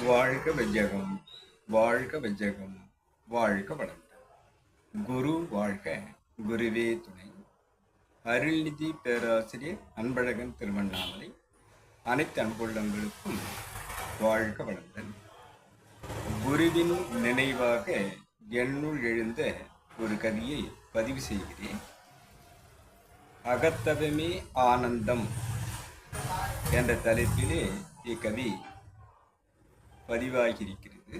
வாழ்க வையகம், வாழ்க வையகம், வாழ்க வளமுடன். குரு வாழ்க, குருவே துணை. அருள்நிதி பேராசிரியர் அன்பழகன் திருவண்ணாமலை. அனைத்து அன்புள்ளங்களுக்கும் வாழ்க வளமுடன். குருவின் நினைவாக என்னுள் எழுந்த ஒரு கவியை பதிவு செய்கிறேன். அகத்தவமே ஆனந்தம் என்ற தலைப்பிலே இக்கவி பதிவாகியிருக்கிறது.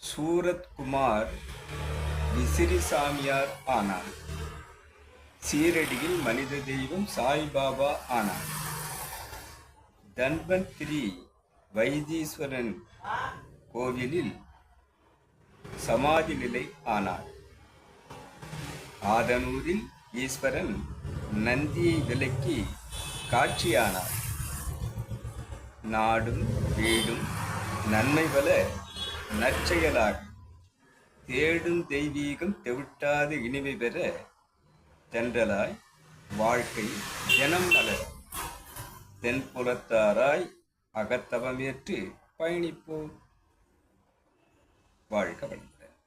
சூரத்குமார் விசிறி சாமியார் ஆனார். சீரடியில் மனித தெய்வம் சாய்பாபா ஆனார். தன்வந்திரி வைத்தீஸ்வரன் கோவிலில் சமாதி நிலை ஆனார். ஆதனூரில் ஈஸ்வரன் நந்தியை விலக்கி காட்சியானார். நாடும் வீடும் நன்மை பல நற்செயலாக தேடும் தெய்வீகம் தெவிட்டாத இனிமை பெற தென்றலாய் வாழ்க்கை ஜனம் மலர் தென்புலத்தாராய் அகத்தவமேற்று பயணிப்போம். வாழ்க வளமுடன்.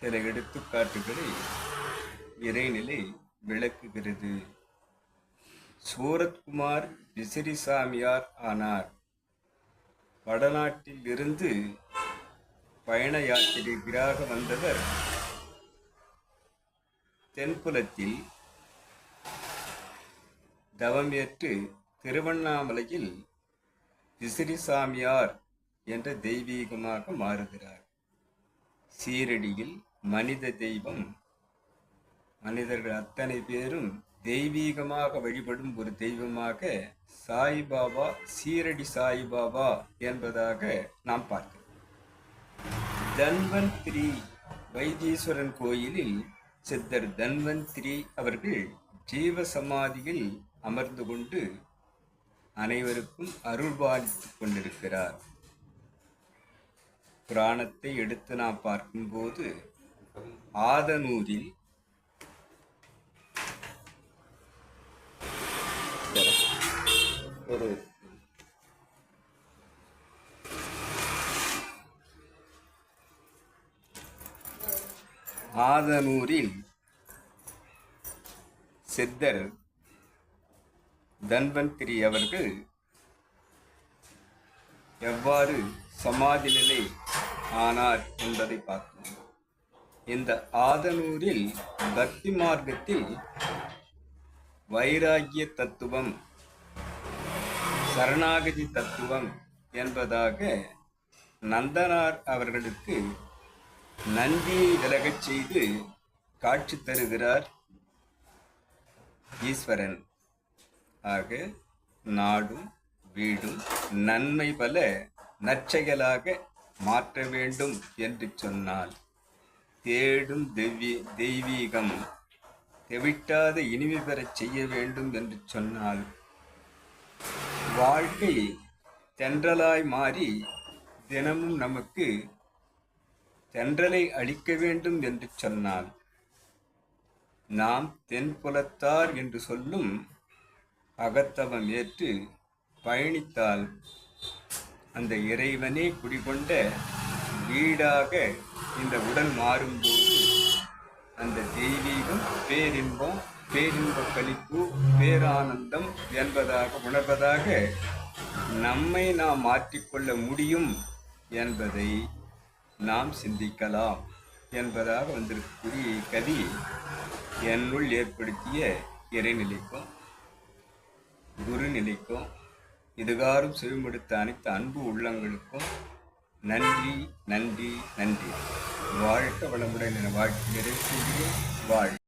சில எடுத்துக்காட்டுகளை இறைநிலை விளக்குகிறது. சூரத்குமார் விசிறி சாமியார் ஆனார். வடநாட்டில் இருந்து பயண யாத்திரைக்காக வந்தவர் தென்புலத்தில் தவமேற்று திருவண்ணாமலையில் விசிறி சாமியார் என்ற தெய்வீகமாக மாறுகிறார். சீரடியில் மனித தெய்வம், மனிதர்கள் அத்தனை பேரும் தெய்வீகமாக வழிபடும் ஒரு தெய்வமாக சாய்பாபா, சீரடி சாய்பாபா என்பதாக நாம் பார்க்கிறோம். தன்வந்திரி வைத்தீஸ்வரன் கோயிலில் சித்தர் தன்வந்திரி அவர்கள் ஜீவ சமாதியில் அமர்ந்து கொண்டு அனைவருக்கும் அருள்பாலித்துக் கொண்டிருக்கிறார். புராணத்தை எடுத்து நாம் பார்க்கும்போது ஆதனூரில் ஒரு ஆதனூரில் சித்தர் தன்வந்திரி அவர்கள் எவ்வாறு சமாதி நிலை ஆனார் என்பதை பார்க்கிறோம். இந்த ஆதனூரில் பக்தி மார்க்கத்தில் வைராகிய தத்துவம், சரணாகதி தத்துவம் என்பதாக நந்தனார் அவர்களுக்கு நந்தியை விலகச் செய்து காட்சி தருகிறார் ஈஸ்வரன். ஆக நாடும் வீடும் நன்மை பல நற்செயலாக மாற்ற வேண்டும் என்று சொன்னால், தேடும் தெய்வீகம் தெவிட்டாத இனிமை பெறச் செய்ய வேண்டும் என்று சொன்னால், வாழ்க்கை தென்றலாய் மாறி தினமும் நமக்கு தென்றலை அளிக்க வேண்டும் என்று சொன்னால், நாம் தென்புலத்தார் என்று சொல்லும் அகத்தவம் ஏற்று பயணித்தால் அந்த இறைவனே குடிகொண்ட வீடாக இந்த உடல் மாறும்போது அந்த தெய்வீகம் பேரின்பம், பேரின்ப கழிப்பு, பேரானந்தம் என்பதாக உணர்வதாக நம்மை நாம் மாற்றிக்கொள்ள முடியும் என்பதை நாம் சிந்திக்கலாம் என்பதாக வந்திருக்கக்கூடிய கவி என்னுள் ஏற்படுத்திய இறைநிலைக்கும் குருநிலைக்கும் இதுகாரும் செவிமடுத்த அனைத்து அன்பு உள்ளங்களுக்கும் நன்றி, நன்றி, நன்றி. வாழ்க வளமுடன் என வாழ்க்கை நிறைவு செய்கிறேன். வாழ்க.